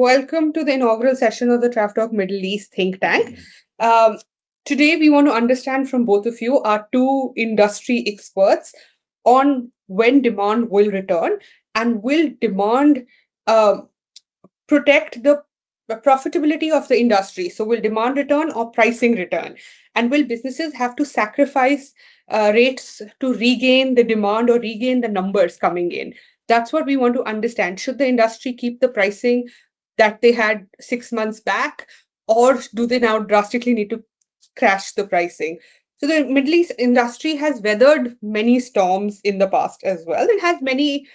Welcome to the inaugural session of the TravTalk Middle East ThinkTank. Um, Today, we want to understand from both of you, our two industry experts, on when demand will return and will demand um, protect the profitability of the industry. So, will demand return or pricing return? And will businesses have to sacrifice rates to regain the demand or regain the numbers coming in? That's what we want to understand. Should the industry keep the pricing that they had 6 months back, or do they now drastically need to crash the pricing? So the Middle East industry has weathered many storms in the past as well and has many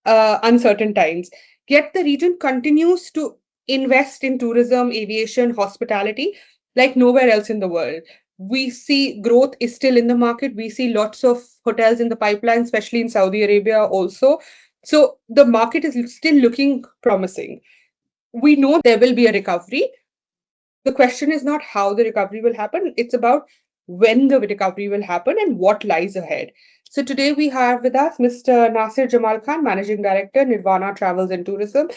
uncertain times. Yet the region continues to invest in tourism, aviation, hospitality like nowhere else in the world. We see growth is still in the market. We see lots of hotels in the pipeline, especially in Saudi Arabia also. So the market is still looking promising. We know there will be a recovery. The question is not how the recovery will happen, it's about when the recovery will happen and what lies ahead. So today we have with us Mr. Nasir Jamal Khan, Managing Director, Nirvana Travels and Tourism,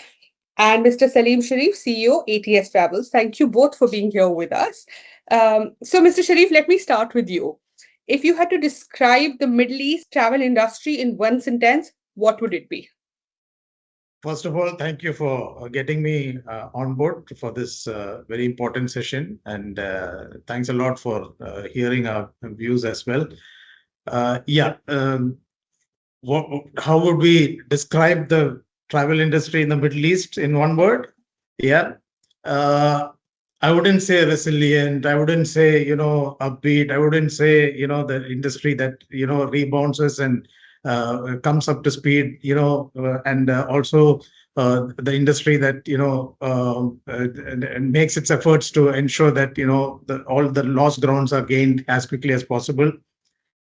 and Mr. Saleem Sharif, CEO, ATS Travels. Thank you both for being here with us. So, Mr. Sharif, let me start with you. If you had to describe the Middle East travel industry in one sentence, what would it be? First of all, thank you for getting me on board for this very important session. And thanks a lot for hearing our views as well. Yeah, how would we describe the travel industry in the Middle East in one word? Yeah, I wouldn't say resilient. I wouldn't say, upbeat. I wouldn't say, the industry that, rebounds and comes up to speed, and also the industry that, and makes its efforts to ensure that, all the lost grounds are gained as quickly as possible.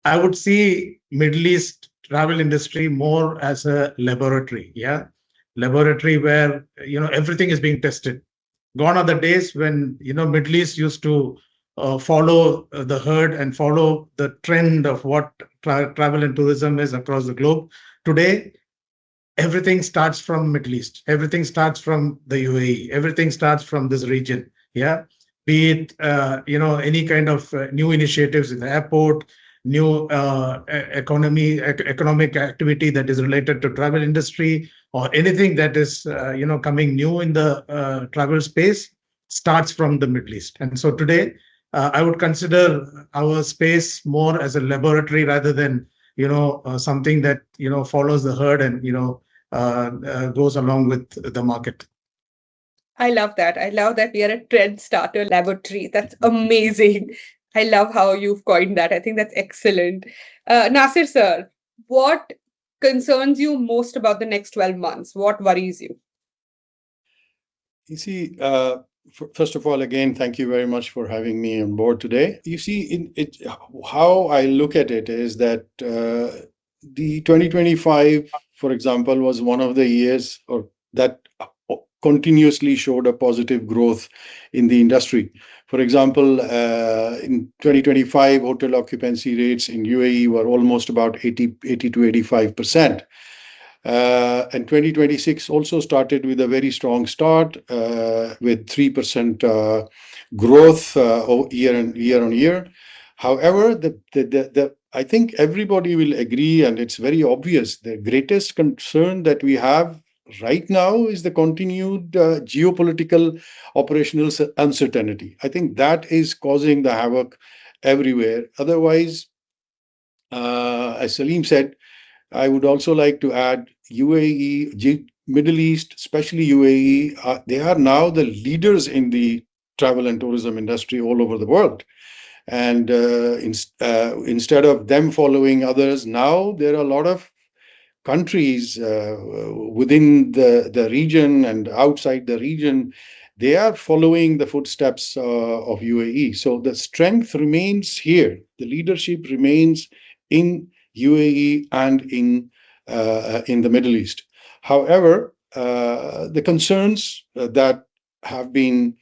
I would see Middle East travel industry more as a laboratory, laboratory where, everything is being tested. Gone are the days when, Middle East used to follow the herd and follow the trend of what travel and tourism is across the globe. Today, everything starts from Middle East. Everything starts from the UAE. Everything starts from this region. Yeah, be it any kind of new initiatives in the airport, new economic activity that is related to travel industry, or anything that is coming new in the travel space starts from the Middle East. And so today, I would consider our space more as a laboratory rather than something that follows the herd and goes along with the market. I love that. I love that we are a trend starter laboratory. That's amazing. I love how you've coined that. I think that's excellent. Nasir sir, what concerns you most about the next 12 months? What worries you? You see, first of all, again, thank you very much for having me on board today. You see, how I look at it is that the 2025, for example, was one of the years that continuously showed a positive growth in the industry. For example, in 2025, hotel occupancy rates in UAE were almost about 80 to 85%. And 2026 also started with a very strong start with 3% growth year on year. However, I think everybody will agree, and it's very obvious, the greatest concern that we have right now is the continued geopolitical operational uncertainty. I think that is causing the havoc everywhere. Otherwise, as Saleem said, I would also like to add UAE, Middle East, especially UAE, they are now the leaders in the travel and tourism industry all over the world. And instead of them following others, now there are a lot of countries within the region and outside the region, they are following the footsteps of UAE. So the strength remains here. The leadership remains in UAE and in the Middle East. However, the concerns that have been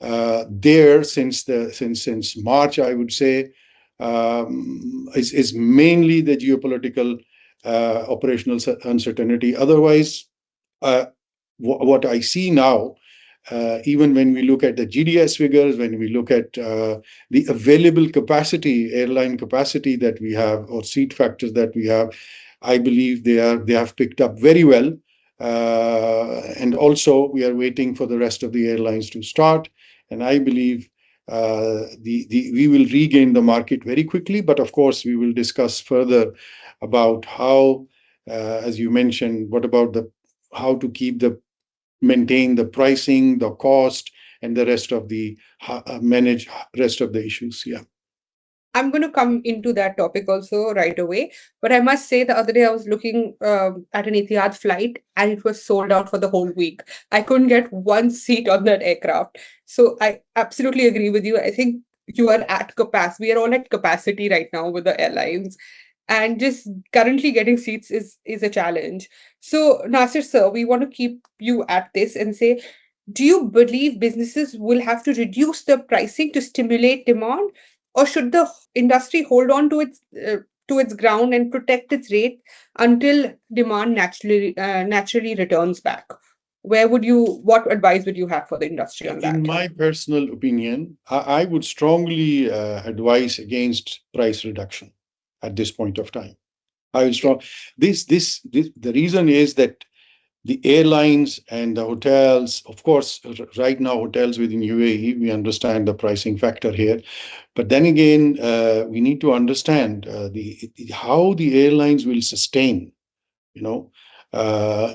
there since March, I would say, is mainly the geopolitical operational uncertainty. Otherwise, what I see now Even when we look at the GDS figures, when we look at the available capacity, airline capacity that we have, or seat factors that we have, I believe they have picked up very well. And also, we are waiting for the rest of the airlines to start. And I believe we will regain the market very quickly. But of course, we will discuss further about how, as you mentioned, what about how to maintain the pricing, the cost, and the rest of the manage rest of the issues. Yeah. I'm going to come into that topic also right away. But I must say, the other day I was looking at an Etihad flight and it was sold out for the whole week. I couldn't get one seat on that aircraft. So I absolutely agree with you. I think you are at capacity. We are all at capacity right now with the airlines. And just currently getting seats is a challenge. So, Nasir sir, we want to keep you at this and say, do you believe businesses will have to reduce the pricing to stimulate demand, or should the industry hold on to its ground and protect its rate until demand naturally returns back? What advice would you have for the industry on In that? my personal opinion, I would strongly advise against price reduction at this point of time. I would strong the reason is that the airlines and the hotels, of course, right now hotels within UAE, we understand the pricing factor here, but then again, we need to understand how the airlines will sustain, you know,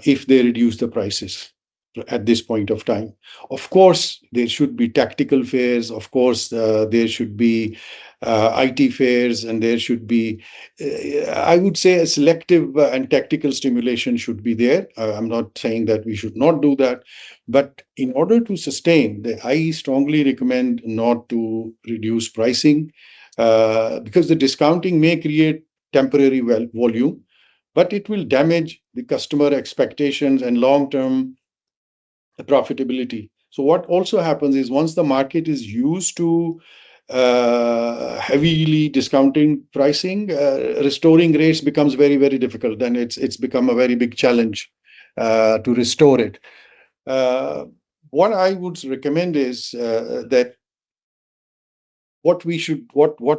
if they reduce the prices at this point of time. Of course, there should be tactical fares. Of course, there should be IT fares, and there should be, I would say, a selective and tactical stimulation should be there. I'm not saying that we should not do that, but in order to sustain, I strongly recommend not to reduce pricing, because the discounting may create temporary volume, but it will damage the customer expectations and long-term profitability. So what also happens is, once the market is used to heavily discounting pricing, restoring rates becomes very, very difficult. Then it's become a very big challenge to restore it. What I would recommend is that what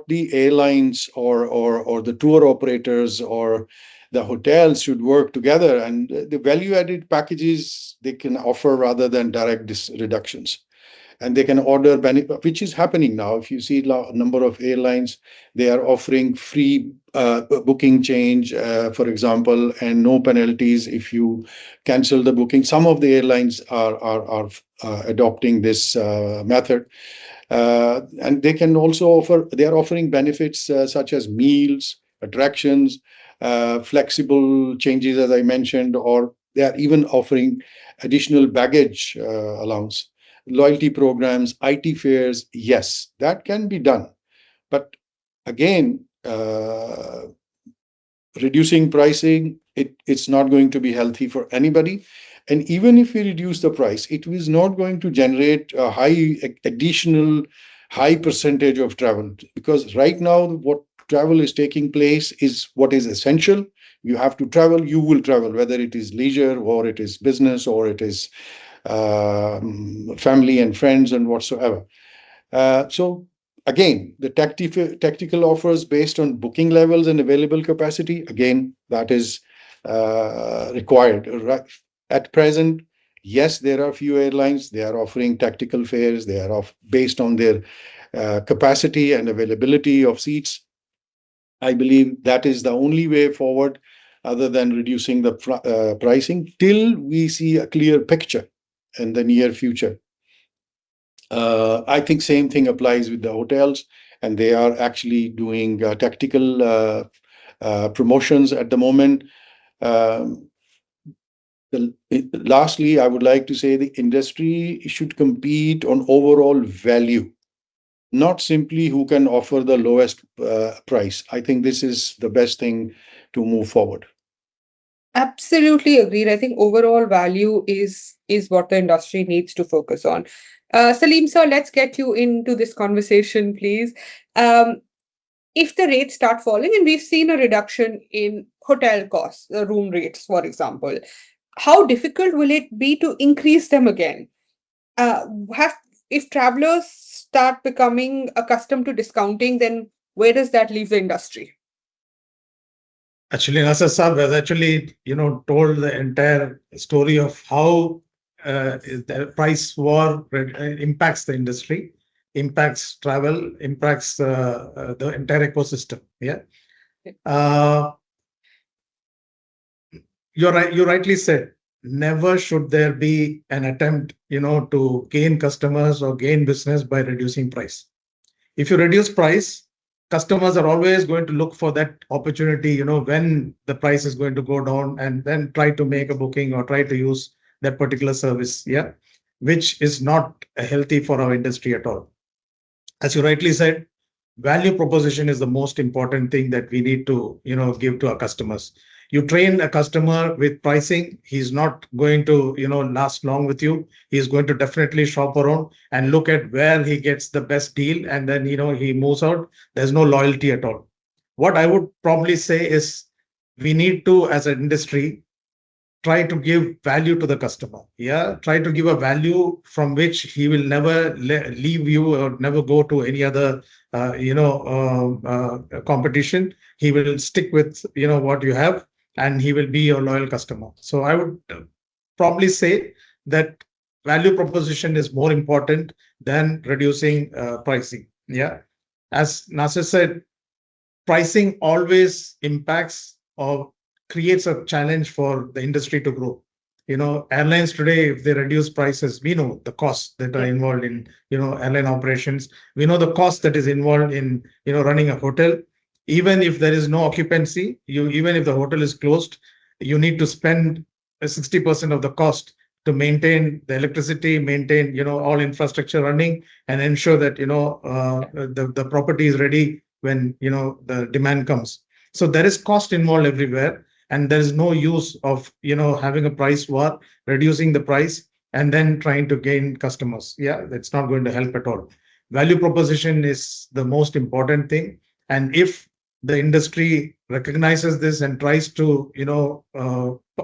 the airlines or the tour operators or the hotels should work together, and the value added packages they can offer rather than direct reductions. And they can order benefit, which is happening now. If you see a number of airlines, they are offering free booking change, for example, and no penalties if you cancel the booking. Some of the airlines are adopting this method. And they can also they are offering benefits such as meals, attractions, flexible changes, as I mentioned, or they are even offering additional baggage allowance, loyalty programs, IT fares. Yes, that can be done. But again, reducing pricing, it's not going to be healthy for anybody. And even if we reduce the price, it is not going to generate a additional high percentage of travel, because right now what travel is taking place is what is essential. You have to travel, you will travel, whether it is leisure or it is business or it is family and friends and whatsoever. So again, the tactical offers based on booking levels and available capacity, again, that is required. Right? At present, yes, there are few airlines, they are offering tactical fares, they are based on their capacity and availability of seats. I believe that is the only way forward, other than reducing the pricing, till we see a clear picture in the near future. I think same thing applies with the hotels, and they are actually doing tactical promotions at the moment. Lastly, I would like to say the industry should compete on overall value, not simply who can offer the lowest price. I think this is the best thing to move forward. Absolutely agreed. I think overall value is what the industry needs to focus on. Saleem sir, let's get you into this conversation, please. If the rates start falling, and we've seen a reduction in hotel costs, room rates, for example, how difficult will it be to increase them again? Have if travelers start becoming accustomed to discounting, then where does that leave the industry? Actually, Nasser Saab has actually, told the entire story of how the price war impacts the industry, impacts travel, impacts the entire ecosystem. Yeah. Uh, you're right. You rightly said, never should there be an attempt, to gain customers or gain business by reducing price. If you reduce price, customers are always going to look for that opportunity, when the price is going to go down, and then try to make a booking or try to use that particular service. Yeah, which is not healthy for our industry at all. As you rightly said, value proposition is the most important thing that we need to, give to our customers. You train a customer with pricing, he's not going to, last long with you. He's going to definitely shop around and look at where he gets the best deal, and then, he moves out. There's no loyalty at all. What I would probably say is, we need to, as an industry, try to give value to the customer. Yeah, try to give a value from which he will never leave you or never go to any other competition. He will stick with what you have, and he will be your loyal customer. So I would probably say that value proposition is more important than reducing pricing. Yeah, as Nasir said, pricing always impacts or creates a challenge for the industry to grow. Airlines today, if they reduce prices, we know the costs that are involved in, airline operations. We know the cost that is involved in, running a hotel. Even if there is no occupancy, even if the hotel is closed, you need to spend 60% of the cost to maintain the electricity, maintain, all infrastructure running, and ensure that, the property is ready when, the demand comes. So there is cost involved everywhere, and there is no use of, having a price war, reducing the price, and then trying to gain customers. Yeah, that's not going to help at all. Value proposition is the most important thing. And if the industry recognizes this and tries to,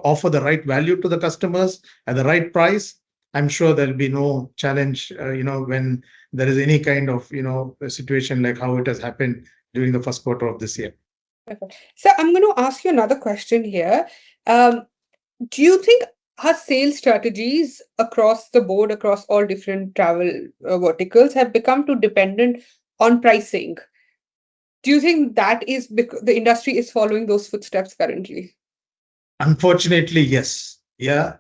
offer the right value to the customers at the right price, I'm sure there'll be no challenge, when there is any kind of, a situation like how it has happened during the first quarter of this year. Perfect. So I'm going to ask you another question here. Um, do you think our sales strategies across the board, across all different travel verticals, have become too dependent on pricing? Do you think that is because the industry is following those footsteps currently? Unfortunately, yes. Yeah.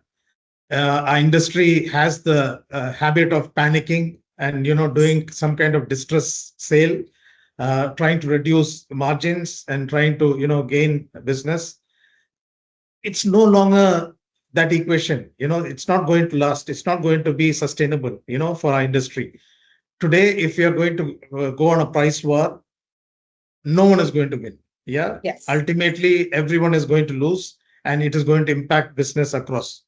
Our industry has the habit of panicking and, doing some kind of distress sale, trying to reduce margins and trying to, gain business. It's no longer that equation. It's not going to last. It's not going to be sustainable, for our industry. Today, if you're going to go on a price war, no one is going to win. Yeah. Yes. Ultimately, everyone is going to lose, and it is going to impact business across.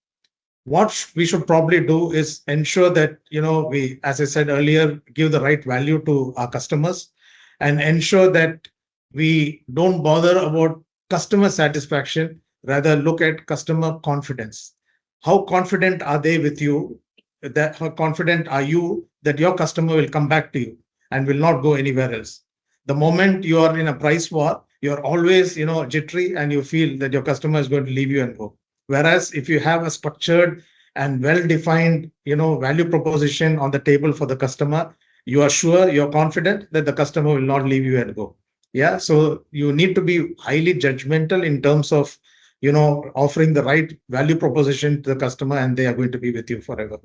What we should probably do is ensure that, we, as I said earlier, give the right value to our customers, and ensure that we don't bother about customer satisfaction, rather look at customer confidence. How confident are they with you? That how confident are you that your customer will come back to you and will not go anywhere else? The moment you are in a price war, you're always, jittery, and you feel that your customer is going to leave you and go. Whereas if you have a structured and well-defined, value proposition on the table for the customer, you are sure, you're confident that the customer will not leave you and go. Yeah. So you need to be highly judgmental in terms of, offering the right value proposition to the customer, and they are going to be with you forever.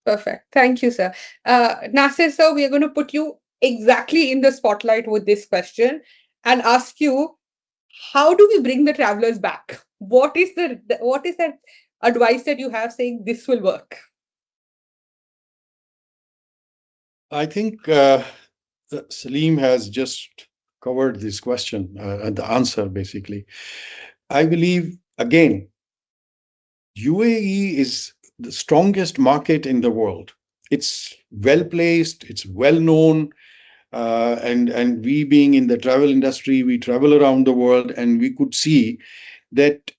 Perfect. Thank you, sir. Nasir, sir, we are going to put you exactly in the spotlight with this question and ask you, how do we bring the travelers back? What is that advice that you have saying this will work? I think Saleem has just covered this question and the answer, basically. I believe, again, UAE is the strongest market in the world. It's well placed, it's well known, and we being in the travel industry, we travel around the world, and we could see that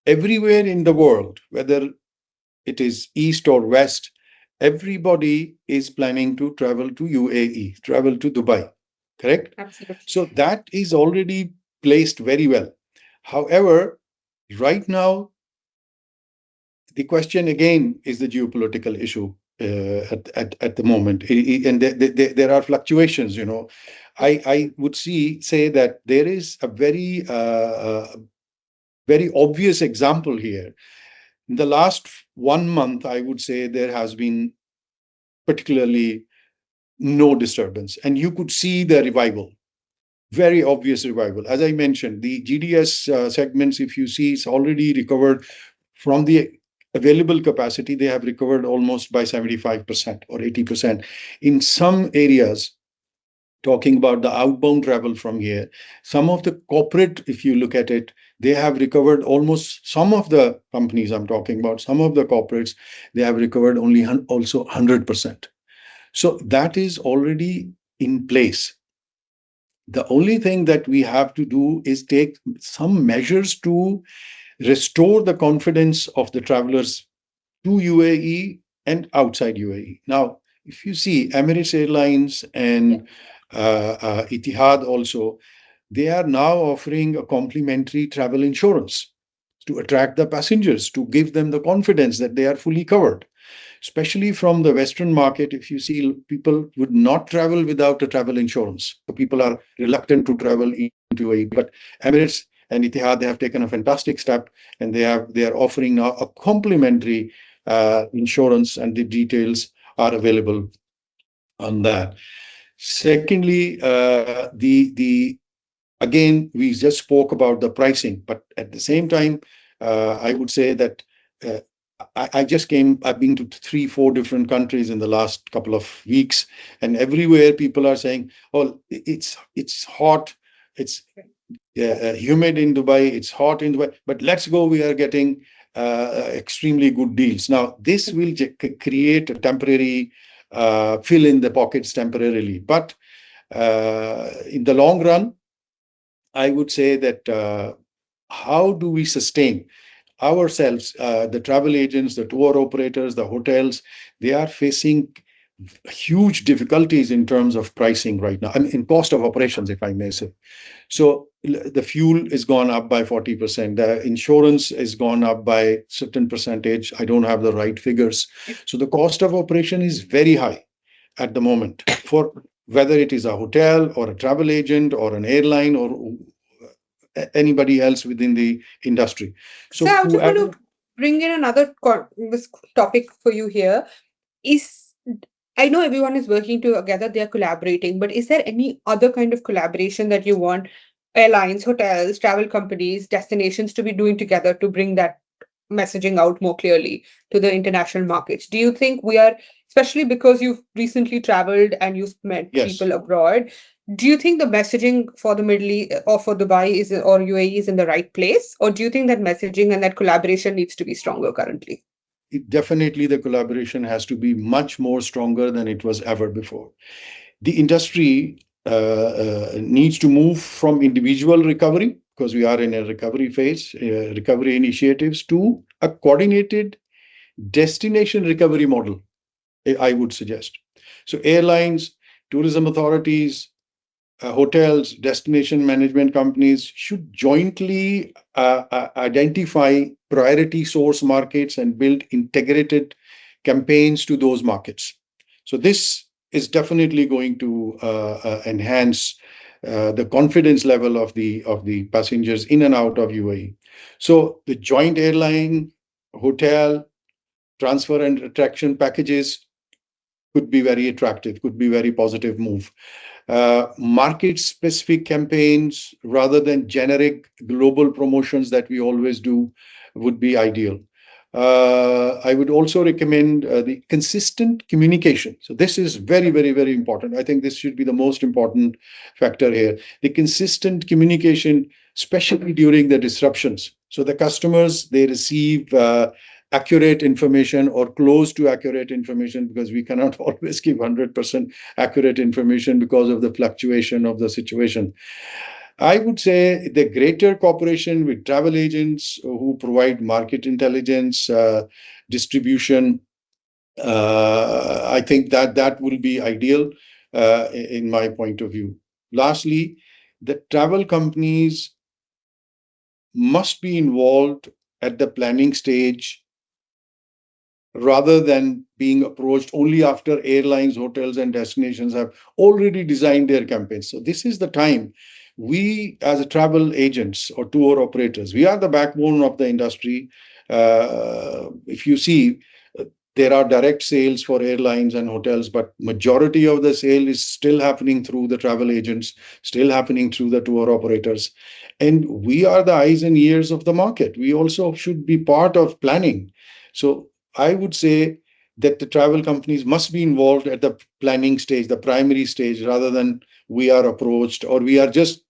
everywhere in the world, whether it is east or west, everybody is planning to travel to UAE, travel to Dubai, correct? Absolutely. So that is already placed very well. However, right now, the question again is the geopolitical issue at the moment. And there are fluctuations, I would say that there is a very obvious example here. In the last 1 month, I would say there has been particularly no disturbance, and you could see the revival, very obvious revival. As I mentioned, the GDS segments, if you see, it's already recovered from the available capacity. They have recovered almost by 75% or 80%. In some areas, talking about the outbound travel from here, some of the corporate, if you look at it, they have recovered almost, some of the companies I'm talking about, some of the corporates, they have recovered only also 100%. So that is already in place. The only thing that we have to do is take some measures to restore the confidence of the travelers to UAE and outside UAE. Now, if you see Emirates Airlines and Etihad also, they are now offering a complimentary travel insurance to attract the passengers, to give them the confidence that they are fully covered. Especially from the Western market, if you see, people would not travel without a travel insurance. So people are reluctant to travel into UAE. But Emirates and Etihad, they have taken a fantastic step, and they are offering now a complimentary insurance, and the details are available on that. Secondly, the again, we just spoke about the pricing, but at the same time, I would say that uh, I've been to 3, 4 different countries in the last couple of weeks, and everywhere people are saying, oh, it's hot, it's humid in Dubai, it's hot in Dubai, but let's go, we are getting extremely good deals. Now, this will create a temporary fill in the pockets temporarily, but in the long run, I would say that how do we sustain ourselves, the travel agents, the tour operators, the hotels, they are facing huge difficulties in terms of pricing right now, I mean, in cost of operations, if I may say. So the fuel is gone up by 40%. The insurance is gone up by certain percentage. I don't have the right figures. So the cost of operation is very high at the moment for whether it is a hotel or a travel agent or an airline or anybody else within the industry. So So I just want whoever, to bring in another this topic for you here. Is I know everyone is working together, they are collaborating, but is there any other kind of collaboration that you want airlines, hotels, travel companies, destinations to be doing together to bring that messaging out more clearly to the international markets? Do you think we are, especially because you've recently traveled and you've met yes, people abroad, do you think the messaging for the Middle East or for Dubai is or UAE is in the right place? Or do you think that messaging and that collaboration needs to be stronger currently? definitely the collaboration has to be much more stronger than it was ever before. The industry needs to move from individual recovery, because we are in a recovery phase, recovery initiatives, to a coordinated destination recovery model, I would suggest. So airlines, tourism authorities, hotels, destination management companies should jointly identify priority source markets and build integrated campaigns to those markets. So this is definitely going to enhance the confidence level of the passengers in and out of UAE. So the joint airline, hotel, transfer and attraction packages could be very attractive, could be very positive move. Market specific campaigns rather than generic global promotions that we always do would be ideal. I would also recommend the consistent communication. So this is very, very, very important. I think this should be the most important factor here. The consistent communication, especially during the disruptions. So the customers, they receive accurate information or close to accurate information, because we cannot always give 100% accurate information because of the fluctuation of the situation. I would say the greater cooperation with travel agents who provide market intelligence, distribution, I think that will be ideal in my point of view. Lastly, the travel companies must be involved at the planning stage rather than being approached only after airlines, hotels, and destinations have already designed their campaigns. So this is the time we, as a travel agents or tour operators, we are the backbone of the industry. If you see, there are direct sales for airlines and hotels, but majority of the sale is still happening through the travel agents, still happening through the tour operators. And we are the eyes and ears of the market. We also should be part of planning. So I would say that the travel companies must be involved at the planning stage, the primary stage, rather than we are approached or we are just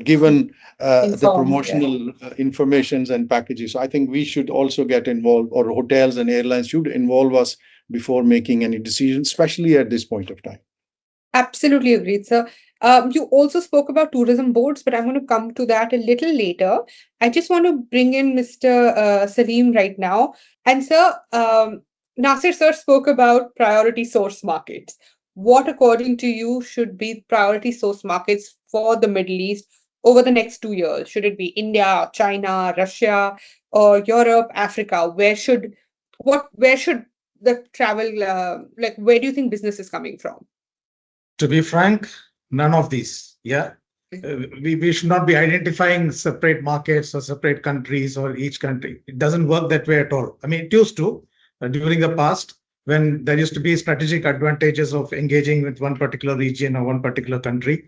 given the Informed, yeah. promotional informations and packages. So I think we should also get involved, or hotels and airlines should involve us before making any decisions, especially at this point of time. Absolutely agreed, sir. You also spoke about tourism boards, but I'm going to come to that a little later. I just want to bring in Mr. Saleem right now. And sir, Nasir sir spoke about priority source markets. What, according to you, should be priority source markets for the Middle East over the next 2 years? Should it be India, China, Russia, or Europe, Africa? Where should the travel, like, where do you think business is coming from? To be frank, none of these. Yeah. We should not be identifying separate markets or separate countries or each country. It doesn't work that way at all. I mean, it used to during the past when there used to be strategic advantages of engaging with one particular region or one particular country.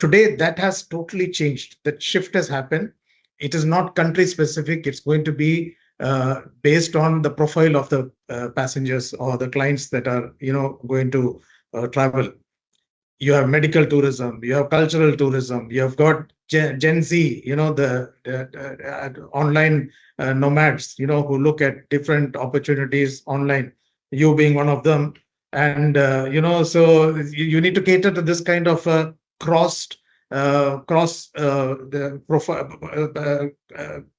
Today, that has totally changed. That shift has happened. It is not country specific. It's going to be based on the profile of the passengers or the clients that are, going to travel. You have medical tourism, you have cultural tourism, you have got Gen Z, the online nomads, who look at different opportunities online, you being one of them. And, so you need to cater to this kind of cross the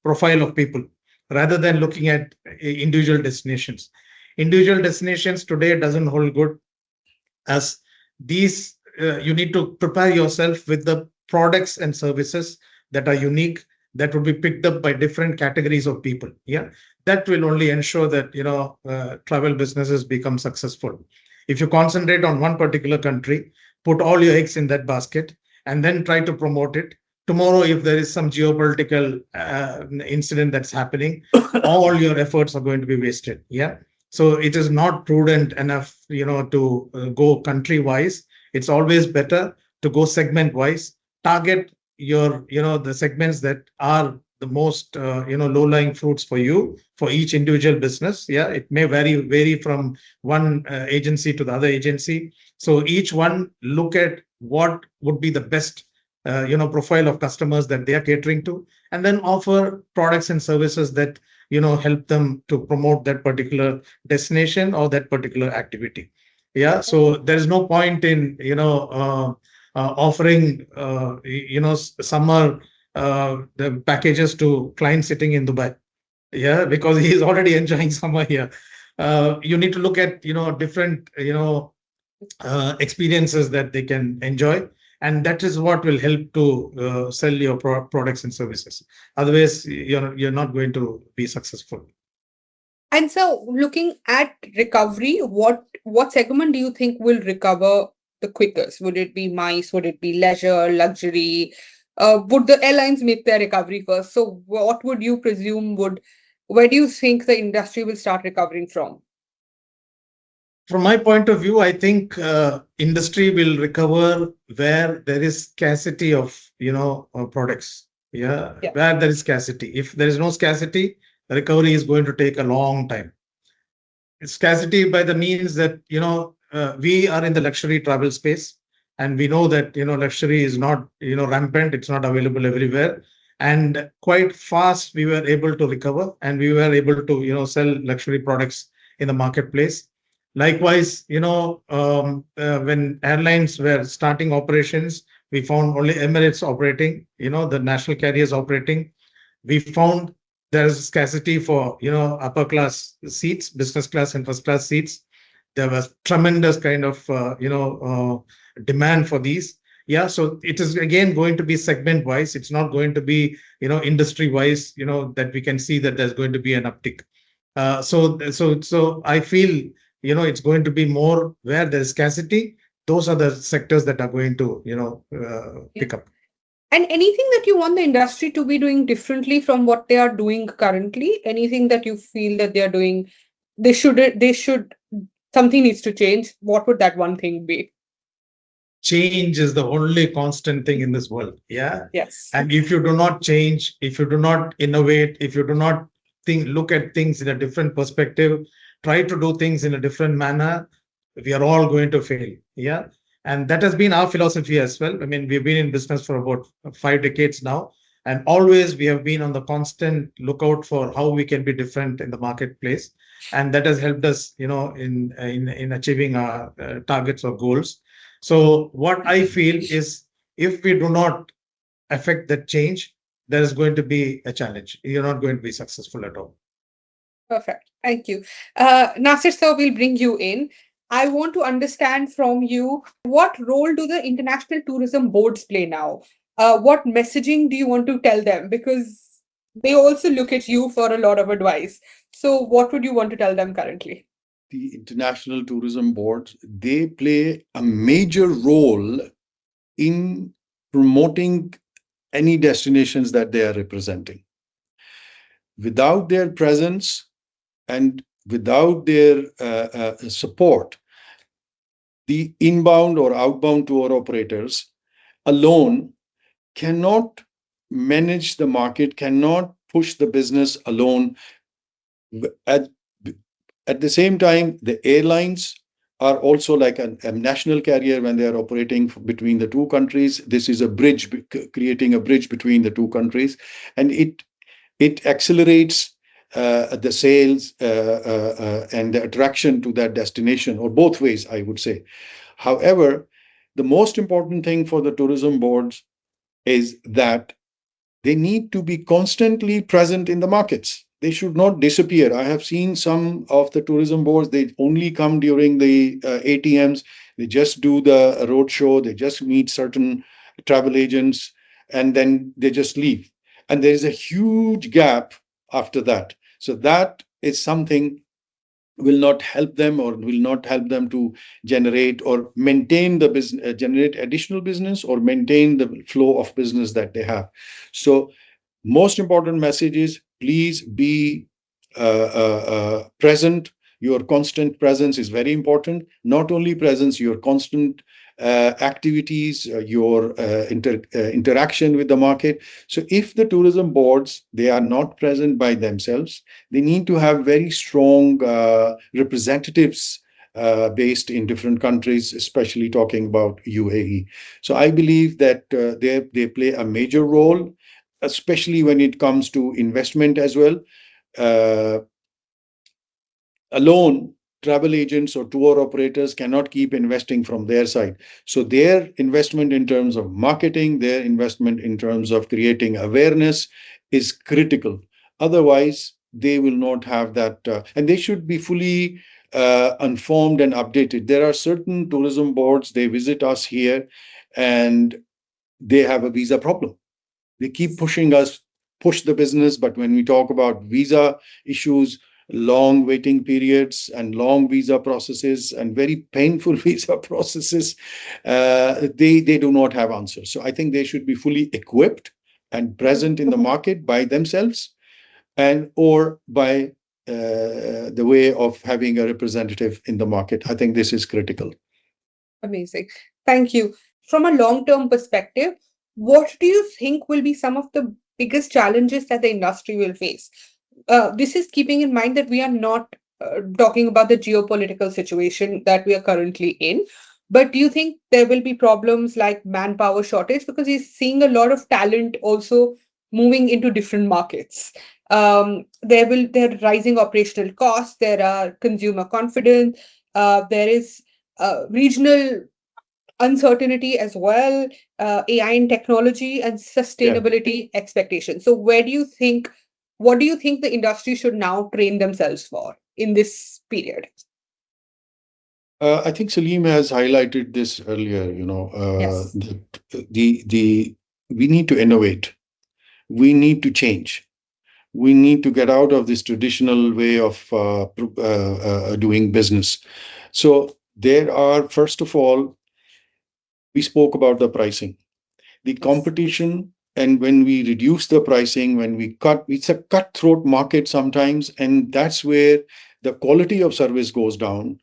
profile of people rather than looking at individual destinations. Individual destinations today doesn't hold good, as these you need to prepare yourself with the products and services that are unique, that will be picked up by different categories of people. Yeah, that will only ensure that travel businesses become successful. If you concentrate on one particular country, put all your eggs in that basket, and then try to promote it. Tomorrow, if there is some geopolitical incident that's happening, all your efforts are going to be wasted. Yeah. So it is not prudent enough, to go country wise. It's always better to go segment wise, target your, the segments that are the most, low-lying fruits for you, for each individual business. Yeah, it may vary from one agency to the other agency. So each one look at what would be the best, profile of customers that they are catering to, and then offer products and services that, help them to promote that particular destination or that particular activity. Yeah, so there is no point in offering summer the packages to clients sitting in Dubai. Yeah, because he is already enjoying summer here. You need to look at different experiences that they can enjoy, and that is what will help to sell your products and services. Otherwise, you're not going to be successful. And so, looking at recovery, what segment do you think will recover the quickest? Would it be MICE? Would it be leisure, luxury? Would the airlines make their recovery first? So, what would you presume where do you think the industry will start recovering from? From my point of view, I think industry will recover where there is scarcity of products. Yeah, where there is scarcity. If there is no scarcity, recovery is going to take a long time. Scarcity by the means that we are in the luxury travel space, and we know that luxury is not rampant. It's not available everywhere, and quite fast we were able to recover, and we were able to sell luxury products in the marketplace. Likewise, when airlines were starting operations, we found only Emirates operating, the national carriers operating. We found there's scarcity for upper class seats, business class and first class seats. there was tremendous kind of demand for these. Yeah, so it is again going to be segment wise. It's not going to be industry wise. That we can see that there's going to be an uptick. So I feel it's going to be more where there's scarcity. Those are the sectors that are going to pick up. And anything that you want the industry to be doing differently from what they are doing currently? Anything that you feel that they are doing, they should, something needs to change. What would that one thing be? Change is the only constant thing in this world. Yeah. Yes. And if you do not change, if you do not innovate, if you do not look at things in a different perspective, try to do things in a different manner, we are all going to fail. Yeah. And that has been our philosophy as well. I mean, we've been in business for about 5 decades now. And always we have been on the constant lookout for how we can be different in the marketplace. And that has helped us, in achieving our targets or goals. So what I feel is, if we do not affect that change, there is going to be a challenge. You're not going to be successful at all. Perfect. Thank you. Nasir sir, we'll bring you in. I want to understand from you, what role do the international tourism boards play now? What messaging do you want to tell them? Because they also look at you for a lot of advice. So, what would you want to tell them currently? The international tourism boards, they play a major role in promoting any destinations that they are representing. Without their presence and without their support, the inbound or outbound tour operators alone cannot manage the market, cannot push the business alone. At, at the same time, the airlines are also like a national carrier when they are operating between the two countries. This is a bridge, creating a bridge between the two countries, and it accelerates the sales and the attraction to that destination, or both ways, I would say. However, the most important thing for the tourism boards is that they need to be constantly present in the markets. They should not disappear. I have seen some of the tourism boards, they only come during the ATMs. They just do the road show. They just meet certain travel agents and then they just leave. And there is a huge gap after that. So that is something will not help them, or will not help them to generate or maintain the business, generate additional business, or maintain the flow of business that they have. So most important message is, please be present. Your constant presence is very important. Not only presence, your constant activities, your interaction with the market. So if the tourism boards, they are not present by themselves, they need to have very strong representatives based in different countries, especially talking about UAE. So I believe that they play a major role, especially when it comes to investment as well. Alone, travel agents or tour operators cannot keep investing from their side. So their investment in terms of marketing, their investment in terms of creating awareness is critical. Otherwise, they will not have that, and they should be fully informed and updated. There are certain tourism boards, they visit us here and they have a visa problem. They keep pushing us, push the business, but when we talk about visa issues, long waiting periods and long visa processes and very painful visa processes, they do not have answers. So I think they should be fully equipped and present in the market by themselves, and or by the way of having a representative in the market. I think this is critical. Amazing. Thank you. From a long-term perspective, what do you think will be some of the biggest challenges that the industry will face? This is keeping in mind that we are not talking about the geopolitical situation that we are currently in. But do you think there will be problems like manpower shortage? Because he's seeing a lot of talent also moving into different markets. There are rising operational costs. There are consumer confidence. There is regional uncertainty as well, AI and technology, and sustainability expectations. So, what do you think the industry should now train themselves for in this period? I think Saleem has highlighted this earlier, Yes. that the we need to innovate. We need to change. We need to get out of this traditional way of doing business. So there are, first of all, we spoke about the pricing, the Yes. competition, and when we reduce the pricing, when we cut, it's a cutthroat market sometimes, and that's where the quality of service goes down,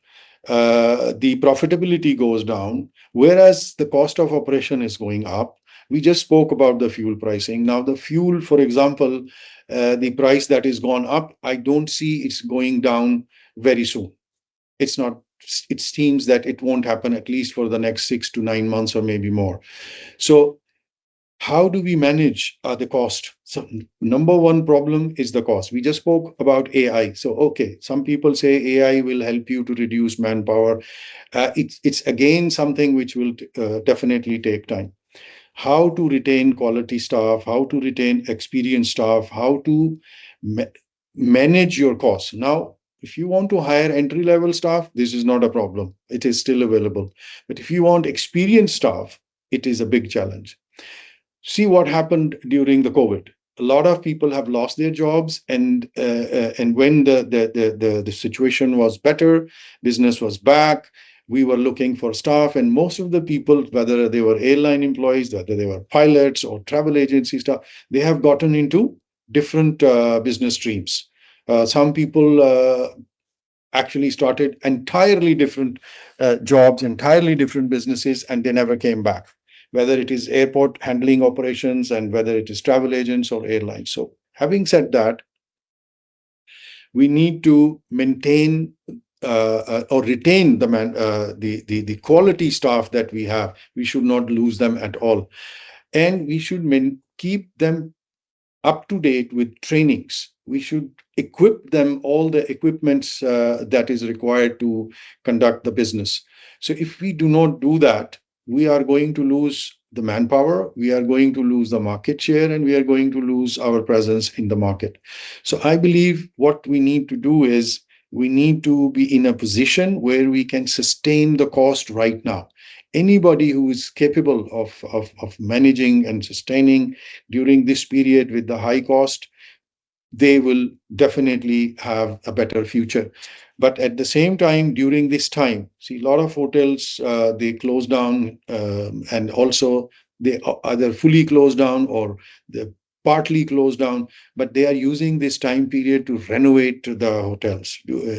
the profitability goes down, whereas the cost of operation is going up. We just spoke about the fuel pricing. Now, the fuel, for example, the price that is gone up, I don't see it's going down very soon. It's not. It seems that it won't happen at least for the next 6 to 9 months or maybe more. So how do we manage the cost? So number one problem is the cost. We just spoke about AI. So okay, some people say AI will help you to reduce manpower. It's again something which will definitely take time. How to retain quality staff, how to retain experienced staff, how to ma- manage your costs. Now, if you want to hire entry level staff, this is not a problem. It is still available. But if you want experienced staff, it is a big challenge. See what happened during the COVID. A lot of people have lost their jobs, and when the situation was better, business was back. We were looking for staff, and most of the people, whether they were airline employees, whether they were pilots or travel agency staff, they have gotten into different business streams. Some people actually started entirely different jobs, entirely different businesses, and they never came back, whether it is airport handling operations and whether it is travel agents or airlines. So, having said that, we need to maintain or retain the quality staff that we have. We should not lose them at all, and we should keep them up to date with trainings. We should equip them all the equipments that is required to conduct the business. So if we do not do that, we are going to lose the manpower, we are going to lose the market share, and we are going to lose our presence in the market. So I believe what we need to do is we need to be in a position where we can sustain the cost right now. Anybody who is capable of managing and sustaining during this period with the high cost, they will definitely have a better future. But at the same time, during this time, see a lot of hotels, they close down, and also they either fully close down or they partly closed down, but they are using this time period to renovate the hotels,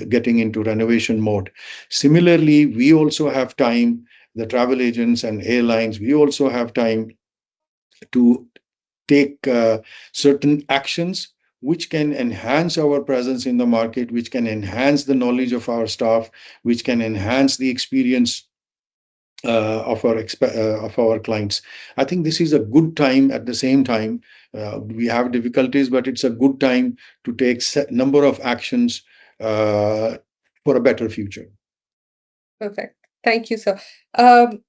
getting into renovation mode. Similarly, we also have time, the travel agents and airlines, we also have time to take certain actions which can enhance our presence in the market, which can enhance the knowledge of our staff, which can enhance the experience of our clients. I think this is a good time. At the same time, we have difficulties, but it's a good time to take number of actions for a better future. Perfect. Thank you, sir. Mr.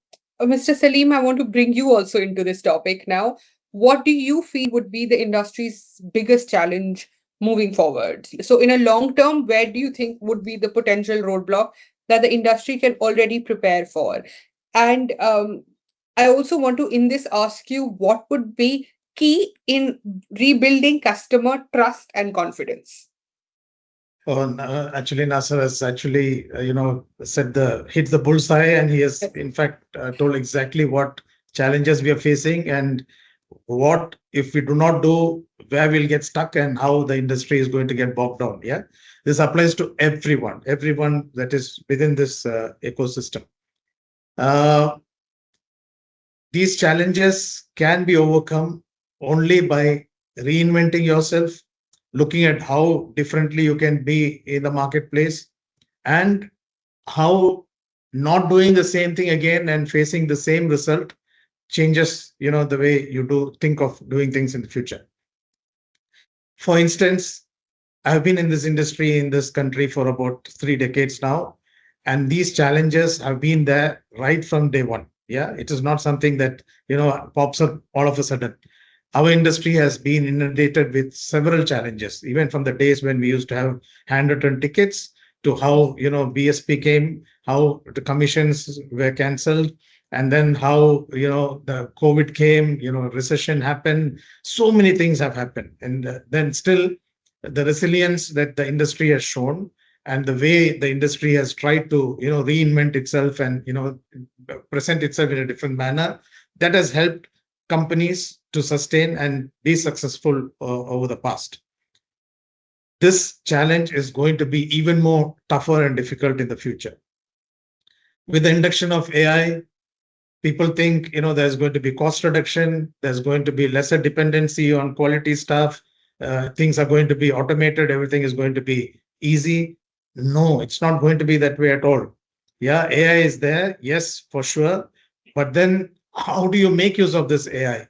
Saleem, I want to bring you also into this topic now. What do you feel would be the industry's biggest challenge moving forward? So, in a long term, where do you think would be the potential roadblock that the industry can already prepare for? And I also want to, in this, ask you what would be key in rebuilding customer trust and confidence? Oh, actually, Nasser has actually, said hit the bullseye, and he has, in fact, told exactly what challenges we are facing and what, if we do not do, where we'll get stuck and how the industry is going to get bogged down. Yeah, this applies to everyone that is within this ecosystem. These challenges can be overcome only by reinventing yourself, looking at how differently you can be in the marketplace, and how not doing the same thing again and facing the same result changes, the way you think of doing things in the future. For instance, I've been in this industry in this country for about 3 decades now, and these challenges have been there right from day one. Yeah, it is not something that pops up all of a sudden. Our industry has been inundated with several challenges, even from the days when we used to have handwritten tickets to how, BSP came, how the commissions were cancelled, and then how, the COVID came, recession happened. So many things have happened. And then still the resilience that the industry has shown and the way the industry has tried to, reinvent itself and, present itself in a different manner, that has helped companies to sustain and be successful over the past. This challenge is going to be even more tougher and difficult in the future. With the induction of AI, people think, there's going to be cost reduction, there's going to be lesser dependency on quality stuff, things are going to be automated, everything is going to be easy. No, it's not going to be that way at all. Yeah, AI is there, yes, for sure. But then how do you make use of this AI?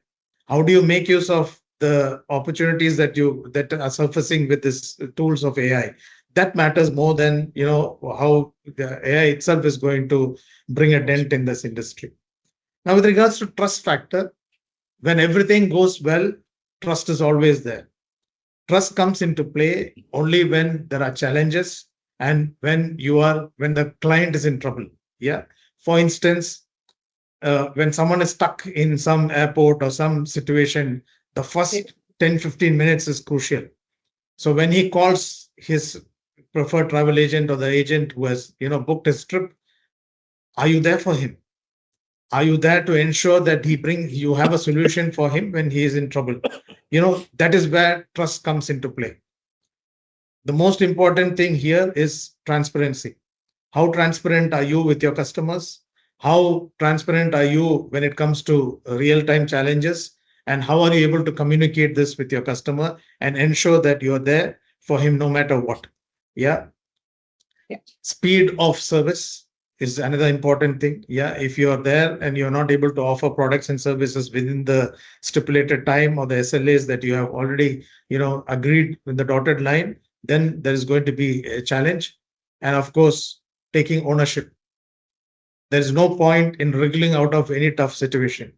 How do you make use of the opportunities that are surfacing with this tools of AI? That matters more than, how the AI itself is going to bring a dent in this industry. Now, with regards to trust factor, when everything goes well, trust is always there. Trust comes into play only when there are challenges and when the client is in trouble. Yeah. For instance, when someone is stuck in some airport or some situation, the first 10-15 minutes is crucial. So when he calls his preferred travel agent or the agent who has, booked his trip, are you there for him? Are you there to ensure that you have a solution for him when he is in trouble? That is where trust comes into play. The most important thing here is transparency. How transparent are you with your customers? How transparent are you when it comes to real-time challenges? And how are you able to communicate this with your customer and ensure that you're there for him no matter what? Yeah. Speed of service is another important thing. Yeah, if you're there and you're not able to offer products and services within the stipulated time or the SLAs that you have already, agreed with the dotted line, then there is going to be a challenge. And of course, taking ownership. There is no point in wriggling out of any tough situation,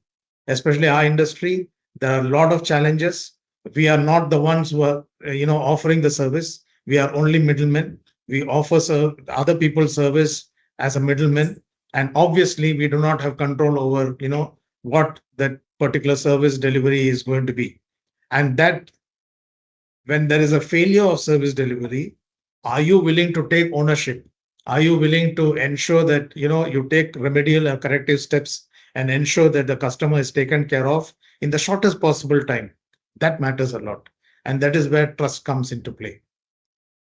especially our industry. There are a lot of challenges. We are not the ones who are, offering the service. We are only middlemen. We offer other people's service as a middleman, and obviously we do not have control over what that particular service delivery is going to be. And that when there is a failure of service delivery, are you willing to take ownership? Are you willing to ensure that you take remedial or corrective steps and ensure that the customer is taken care of in the shortest possible time? That matters a lot, and that is where trust comes into play.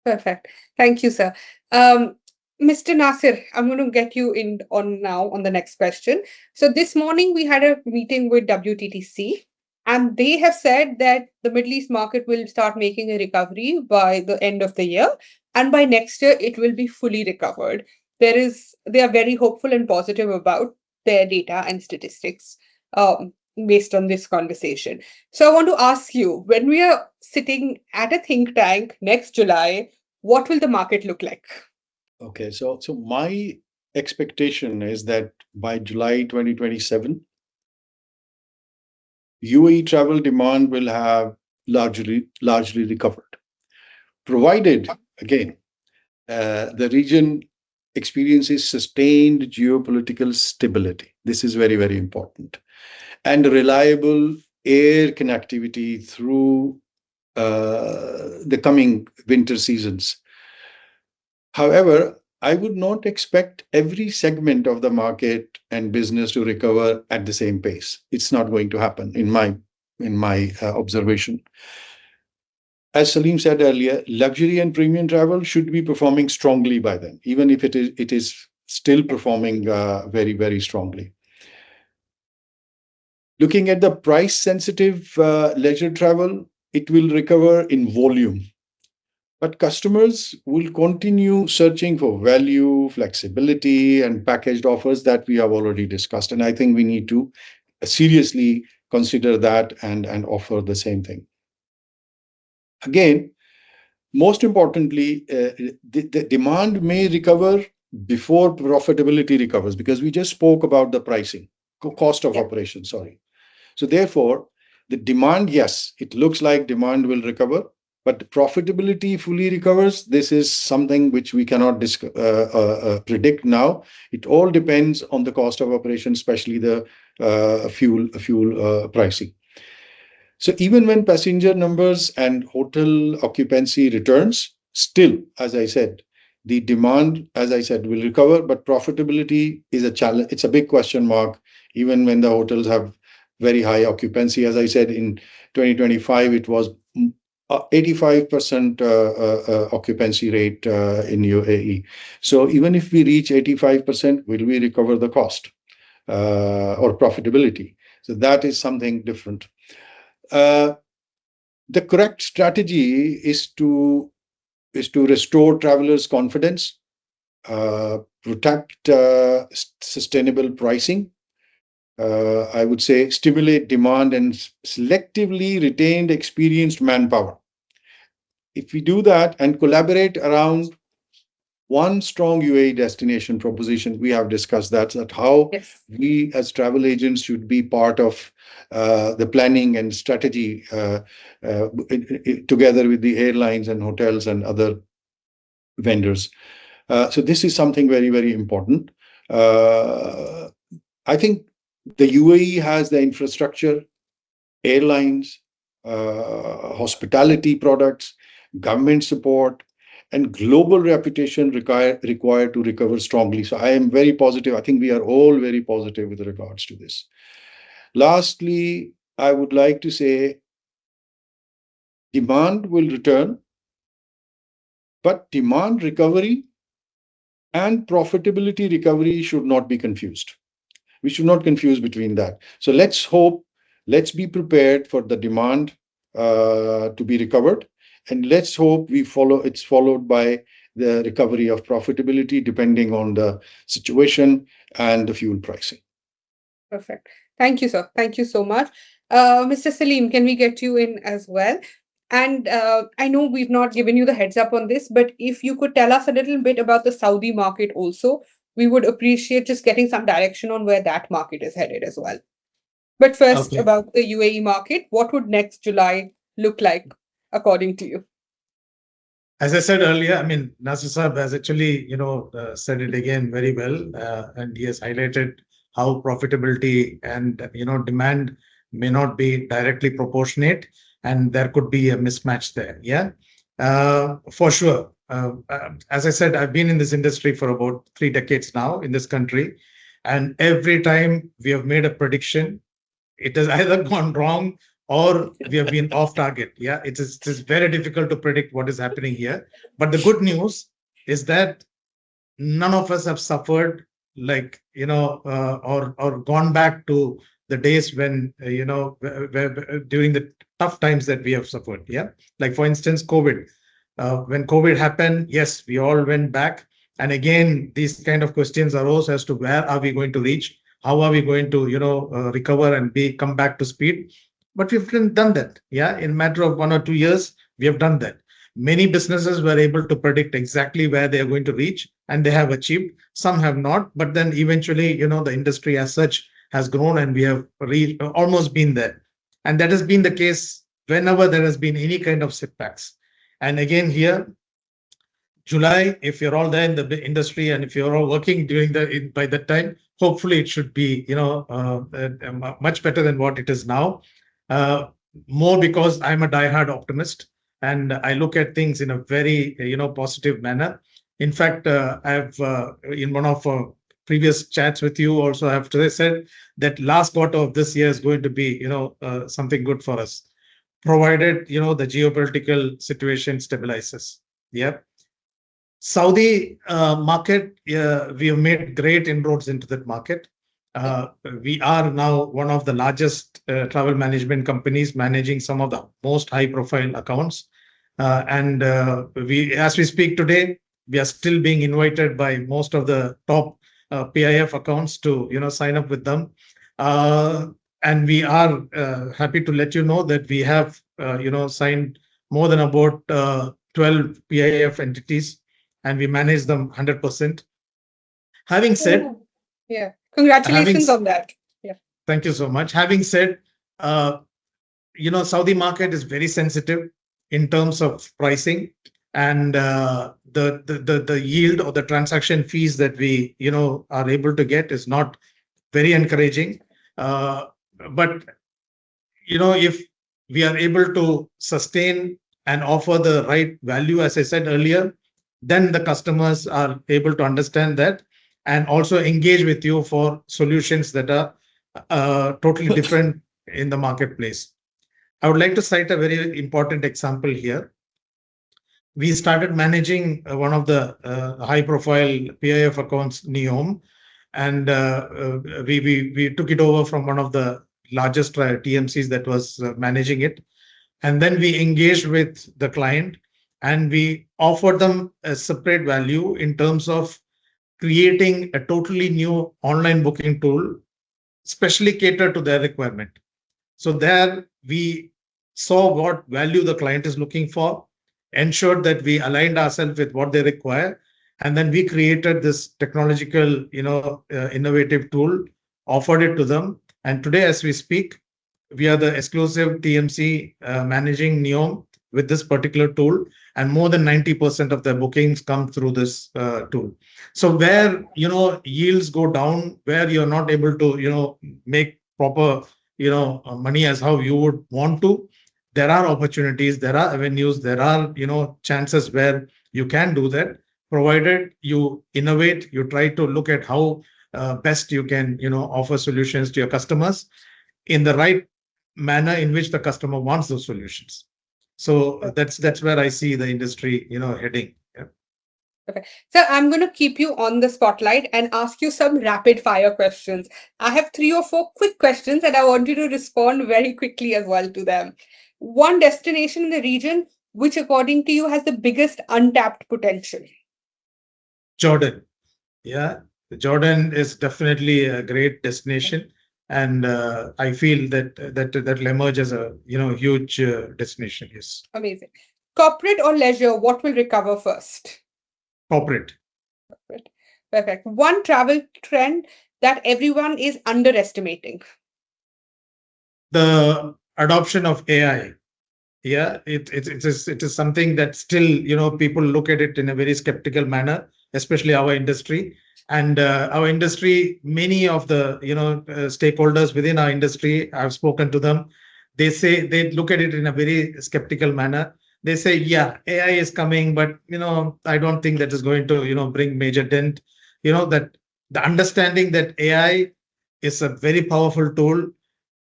Perfect. Thank you, sir. Mr. Nasir, I'm going to get you in on the next question. So this morning we had a meeting with WTTC, and they have said that the Middle East market will start making a recovery by the end of the year, and by next year it will be fully recovered. They are very hopeful and positive about their data and statistics based on this conversation. So I want to ask you, when we are sitting at a think tank next July, what will the market look like? Okay, so my expectation is that by July 2027, UAE travel demand will have largely recovered, provided, again, the region experiences sustained geopolitical stability. This is very, very important. And reliable air connectivity through the coming winter seasons. However, I would not expect every segment of the market and business to recover at the same pace. It's not going to happen in my observation. As Saleem said earlier, luxury and premium travel should be performing strongly by then, even if it is still performing very, very strongly. Looking at the price-sensitive leisure travel, it will recover in volume. But customers will continue searching for value, flexibility, and packaged offers that we have already discussed. And I think we need to seriously consider that and offer the same thing. Again, most importantly, the demand may recover before profitability recovers, because we just spoke about the pricing, cost of operation, sorry. So therefore, the demand, yes, it looks like demand will recover, but the profitability fully recovers. This is something which we cannot predict now. It all depends on the cost of operation, especially the fuel pricing. So even when passenger numbers and hotel occupancy returns, still, as I said, the demand, as I said, will recover, but profitability is a challenge. It's a big question mark, even when the hotels have very high occupancy. As I said, in 2025, it was 85% occupancy rate in UAE. So even if we reach 85%, will we recover the cost or profitability? So that is something different. The correct strategy is to restore travelers' confidence, protect sustainable pricing. I would say stimulate demand and selectively retain experienced manpower. If we do that and collaborate around one strong UAE destination proposition, we have discussed that how Yes. we as travel agents should be part of the planning and strategy together with the airlines and hotels and other vendors. So this is something very, very important. I think the UAE has the infrastructure, airlines, hospitality products, government support, and global reputation required to recover strongly. So I am very positive. I think we are all very positive with regards to this. Lastly, I would like to say demand will return, but demand recovery and profitability recovery should not be confused. We should not confuse between that. So let's be prepared for the demand to be recovered. And let's hope it's followed by the recovery of profitability depending on the situation and the fuel pricing. Perfect. Thank you, sir. Thank you so much. Mr. Saleem, can we get you in as well? And I know we've not given you the heads up on this, but if you could tell us a little bit about the Saudi market also, we would appreciate just getting some direction on where that market is headed as well. But first, Okay. about the UAE market, what would next July look like according to you? As I said earlier, I mean, Nasir Saab has actually, said it again very well, and he has highlighted how profitability and, demand may not be directly proportionate, and there could be a mismatch there. Yeah, for sure. As I said, I've been in this industry for about 3 decades now in this country, and every time we have made a prediction, it has either gone wrong or we have been off target. Yeah, it is very difficult to predict what is happening here. But the good news is that none of us have suffered like, or gone back to the days when, during the tough times that we have suffered. Yeah, like for instance, COVID. When COVID happened, yes, we all went back. And again, these kind of questions arose as to where are we going to reach? How are we going to, recover and come back to speed? But we've done that. Yeah, in a matter of 1 or 2 years, we have done that. Many businesses were able to predict exactly where they are going to reach, and they have achieved. Some have not, but then eventually, the industry as such has grown, and we have almost been there. And that has been the case whenever there has been any kind of setbacks. And again, here, July, if you're all there in the industry and if you're all working by that time, hopefully it should be, much better than what it is now. More because I'm a diehard optimist and I look at things in a very, positive manner. In fact, I've in one of previous chats with you also have said that last quarter of this year is going to be, something good for us, provided, the geopolitical situation stabilizes. Yep. Saudi market, we have made great inroads into that market. We are now one of the largest travel management companies managing some of the most high-profile accounts. And as we speak today, we are still being invited by most of the top PIF accounts to, sign up with them. And we are happy to let you know that we have, signed more than about 12 PIF entities, and we manage them 100%. Having said, yeah, congratulations on that. Yeah, thank you so much. Having said, Saudi market is very sensitive. in terms of pricing, and the yield or the transaction fees that we are able to get is not very encouraging. But if we are able to sustain and offer the right value, as I said earlier, then the customers are able to understand that and also engage with you for solutions that are totally different in the marketplace. I would like to cite a very important example here. We started managing one of the high-profile PIF accounts, NEOM, and we took it over from one of the largest TMCs that was managing it. And then we engaged with the client and we offered them a separate value in terms of creating a totally new online booking tool, specially catered to their requirement. So there we saw what value the client is looking for, ensured that we aligned ourselves with what they require, and then we created this technological, innovative tool, offered it to them. And today, as we speak, we are the exclusive TMC managing NEOM with this particular tool, and more than 90% of their bookings come through this tool. So where yields go down, where you're not able to make proper money as how you would want to, there are opportunities, there are avenues, there are chances where you can do that, provided you innovate, you try to look at how best you can offer solutions to your customers in the right manner in which the customer wants those solutions. So that's where I see the industry heading. Yeah. Okay. So I'm going to keep you on the spotlight and ask you some rapid fire questions. I have 3 or 4 quick questions and I want you to respond very quickly as well to them. One destination in the region which according to you has the biggest untapped potential? Jordan. Yeah. Jordan is definitely a great destination. And I feel that will emerge as a huge destination. Yes. Amazing. Corporate or leisure, what will recover first? Corporate. Corporate. Perfect. One travel trend that everyone is underestimating. The adoption of AI. Yeah, it is something that still people look at it in a very skeptical manner, especially our industry. And our industry, many of the stakeholders within our industry, I've spoken to them. They say they look at it in a very skeptical manner. They say, yeah, AI is coming, but I don't think that is going to bring major dent. That the understanding that AI is a very powerful tool.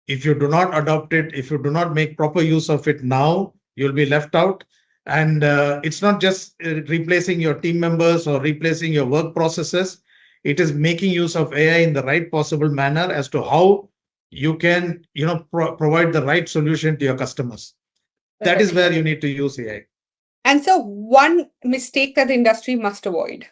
If you do not adopt it, if you do not make proper use of it now, you'll be left out. And it's not just replacing your team members or replacing your work processes. It is making use of AI in the right possible manner as to how you can, provide the right solution to your customers. That is where you need to use AI. And so one mistake that the industry must avoid.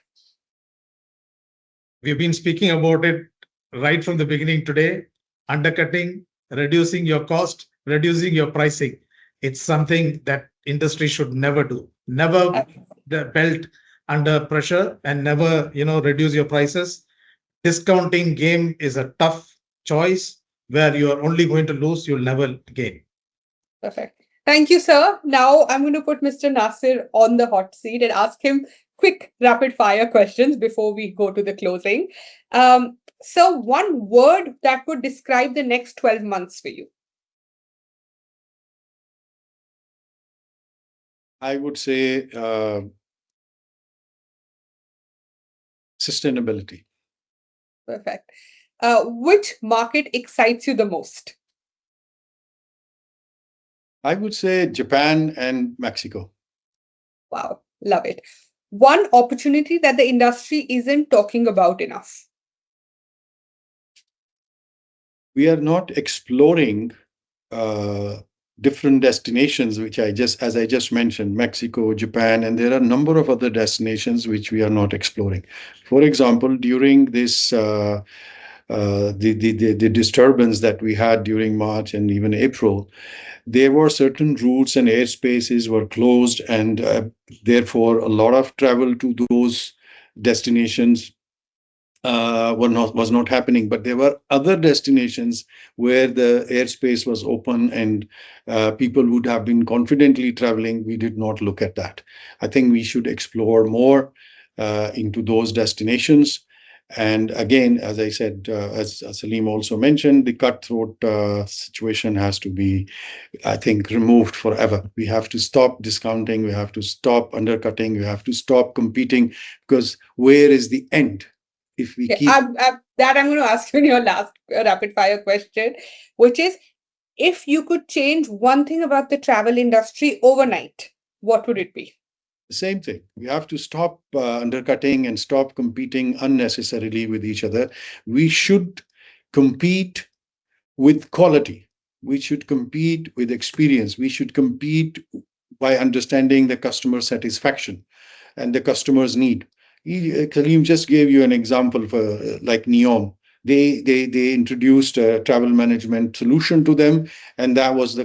We've been speaking about it right from the beginning today. Undercutting, reducing your cost, reducing your pricing. It's something that industry should never do. Never belt under pressure and never, reduce your prices. Discounting game is a tough choice where you are only going to lose, you'll never gain. Perfect. Thank you, sir. Now I'm going to put Mr. Nasir on the hot seat and ask him quick rapid fire questions before we go to the closing. So one word that would describe the next 12 months for you. I would say sustainability. Perfect. Which market excites you the most? I would say Japan and Mexico. Wow, love it. One opportunity that the industry isn't talking about enough. We are not exploring different destinations, which as I just mentioned, Mexico, Japan, and there are a number of other destinations which we are not exploring. For example, during this the disturbance that we had during March and even April, there were certain routes and airspaces were closed, and therefore a lot of travel to those destinations was not happening, but there were other destinations where the airspace was open and people would have been confidently traveling. We did not look at that. I think we should explore more into those destinations. And again, as I said, as Saleem also mentioned, the cutthroat situation has to be, I think, removed forever. We have to stop discounting. We have to stop undercutting. We have to stop competing, because where is the end? If we Okay, keep that I'm going to ask you in your last rapid fire question, which is, if you could change one thing about the travel industry overnight, what would it be? the same thing, we have to stop undercutting and stop competing unnecessarily with each other. We should compete with quality. We should compete with experience. We should compete by understanding the customer satisfaction and the customer's need. Kareem just gave you an example for like Neom. They introduced a travel management solution to them, and that was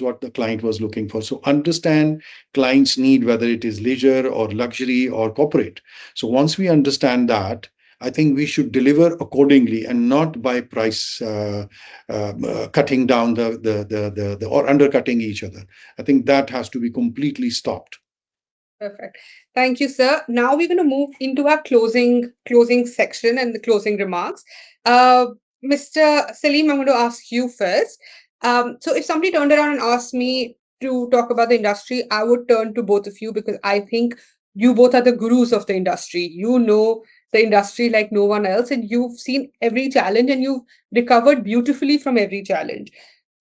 what the client was looking for. So understand client's need, whether it is leisure or luxury or corporate. So once we understand that, I think we should deliver accordingly and not by price cutting down the or undercutting each other. I think that has to be completely stopped. Perfect. Thank you, sir. Now we're going to move into our closing section and the closing remarks. Uh, Mr. Saleem, I'm going to ask you first. So if somebody turned around and asked me to talk about the industry, I would turn to both of you, because I think you both are the gurus of the industry. You know the industry like no one else, and you've seen every challenge and you've recovered beautifully from every challenge.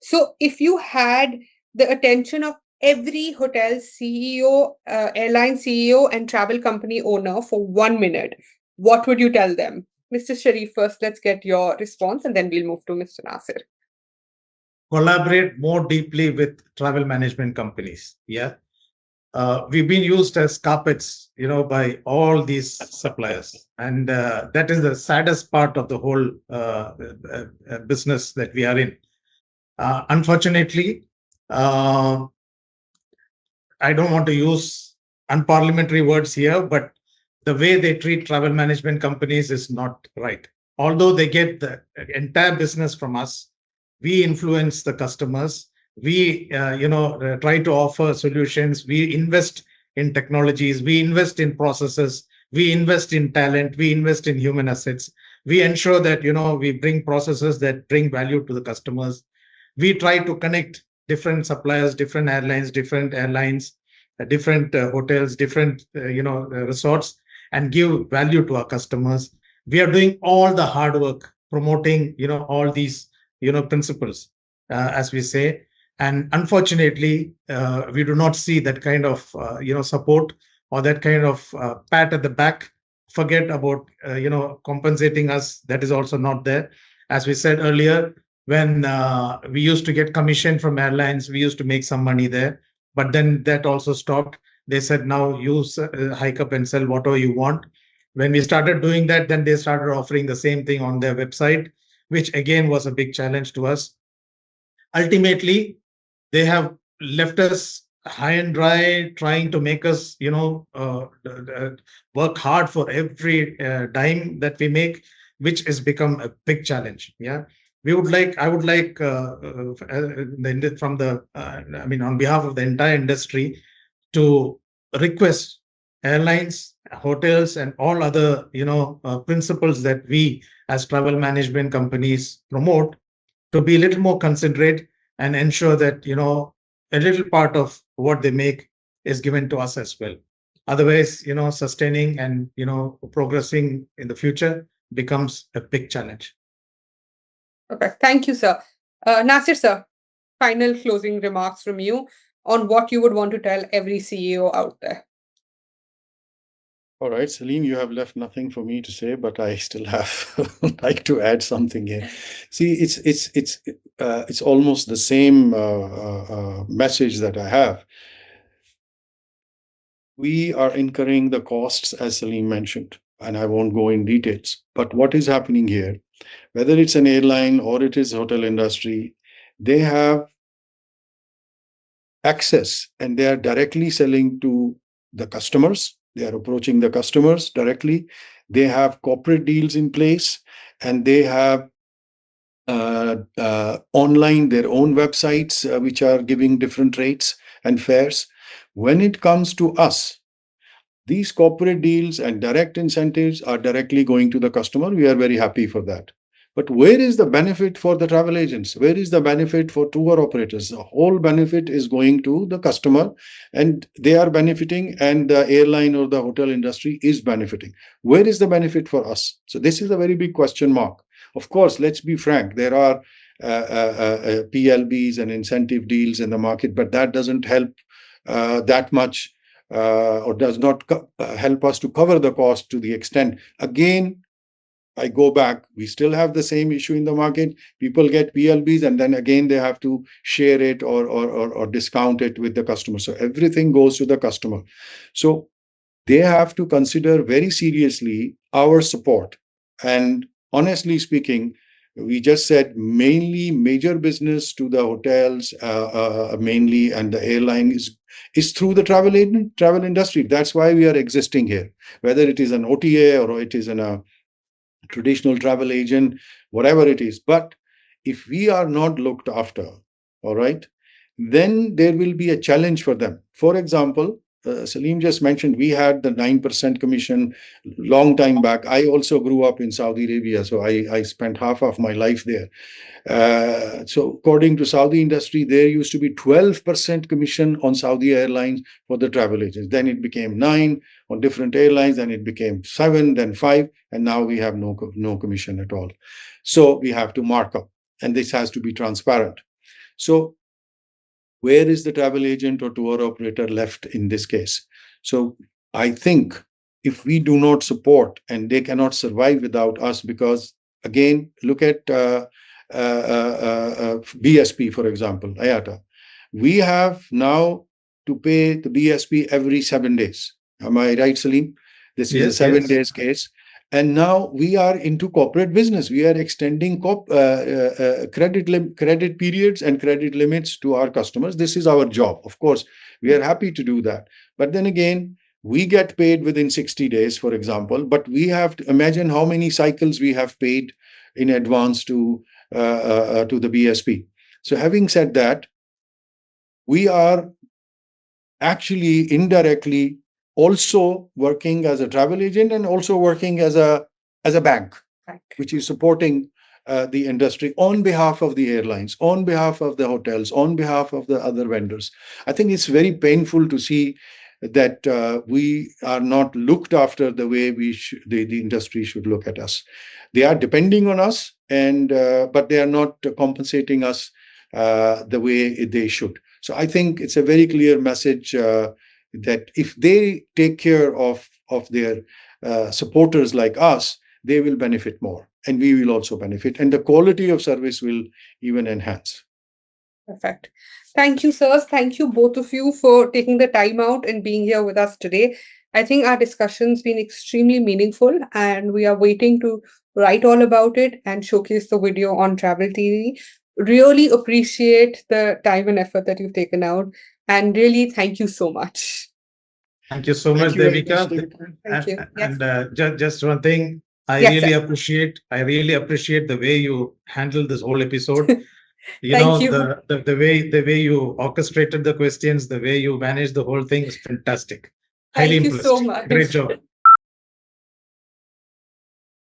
So if you had the attention of every hotel CEO, airline CEO, and travel company owner for 1 minute, what would you tell them? Mr. Sharif, first, let's get your response and then we'll move to Mr. Nasir. Collaborate more deeply with travel management companies. Yeah. We've been used as carpets, by all these suppliers. And that is the saddest part of the whole business that we are in. Unfortunately, I don't want to use unparliamentary words here, but the way they treat travel management companies is not right. Although they get the entire business from us, we influence the customers. We, try to offer solutions. We invest in technologies. We invest in processes. We invest in talent. We invest in human assets. We ensure that, we bring processes that bring value to the customers. We try to connect different suppliers, different airlines, different hotels, different resorts, and give value to our customers. We are doing all the hard work promoting all these principles, as we say. And unfortunately, we do not see that kind of support or that kind of pat at the back. Forget about compensating us. That is also not there. As we said earlier, when we used to get commission from airlines, we used to make some money there, but then that also stopped. They said, now you hike up and sell whatever you want. When we started doing that, then they started offering the same thing on their website, which again was a big challenge to us. Ultimately, they have left us high and dry, trying to make us work hard for every dime that we make, which has become a big challenge. Yeah. I would like on behalf of the entire industry, to request airlines, hotels, and all other principles that we as travel management companies promote, to be a little more considerate and ensure that a little part of what they make is given to us as well. Otherwise, sustaining and progressing in the future becomes a big challenge. Okay, thank you, sir. Nasir, sir, final closing remarks from you on what you would want to tell every CEO out there. All right, Saleem, you have left nothing for me to say, but I still have like to add something here. See, it's almost the same message that I have. We are incurring the costs, as Saleem mentioned, and I won't go in details. But what is happening here, whether it's an airline or it is hotel industry, they have access and they are directly selling to the customers. They are approaching the customers directly. they have corporate deals in place, and they have online their own websites which are giving different rates and fares. When it comes to us, these corporate deals and direct incentives are directly going to the customer. We are very happy for that. But where is the benefit for the travel agents? Where is the benefit for tour operators? The whole benefit is going to the customer, and they are benefiting, and the airline or the hotel industry is benefiting. Where is the benefit for us? So this is a very big question mark. Of course, let's be frank, there are PLBs and incentive deals in the market, but that doesn't help that much, or does not help us to cover the cost to the extent. Again, I go back, we still have the same issue in the market. People get PLBs and then again they have to share it or discount it with the customer. So everything goes to the customer. So they have to consider very seriously our support. And honestly speaking, we just said mainly major business to the hotels, mainly, and the airline is through the travel industry. That's why we are existing here, whether it is an OTA or it is a traditional travel agent, whatever it is. But if we are not looked after, all right, then there will be a challenge for them. For example, Saleem just mentioned we had the 9% commission long time back. I also grew up in Saudi Arabia, so I spent half of my life there. So according to Saudi industry, there used to be 12% commission on Saudi Airlines for the travel agents. Then it became 9 on different airlines, then it became 7, then 5, and now we have no commission at all. So we have to mark up, and this has to be transparent. So where is the travel agent or tour operator left in this case? So I think if we do not support, and they cannot survive without us, because again, look at BSP, for example, IATA. We have now to pay the BSP every 7 days. Am I right, Saleem? This is a 7 days case. And now we are into corporate business. We are extending credit periods and credit limits to our customers. This is our job. Of course, we are happy to do that. But then again, we get paid within 60 days, for example, but we have to imagine how many cycles we have paid in advance to the BSP. So having said that, we are actually indirectly also working as a travel agent and also working as a bank, which is supporting the industry on behalf of the airlines, on behalf of the hotels, on behalf of the other vendors. I think it's very painful to see that we are not looked after the way the industry should look at us. They are depending on us, and but they are not compensating us the way they should. So I think it's a very clear message that if they take care of their supporters like us, they will benefit more, and we will also benefit, and the quality of service will even enhance. Perfect. Thank you, sirs. Thank you, both of you, for taking the time out and being here with us today. I think our discussion's been extremely meaningful, and we are waiting to write all about it and showcase the video on Travel TV. Really appreciate the time and effort that you've taken out, and really thank you so much. Thank you so much, Devika. Thank you. And just one thing, I really appreciate the way you handled this whole episode. The way you orchestrated the questions, the way you managed the whole thing is fantastic. Thank you so much. Great job.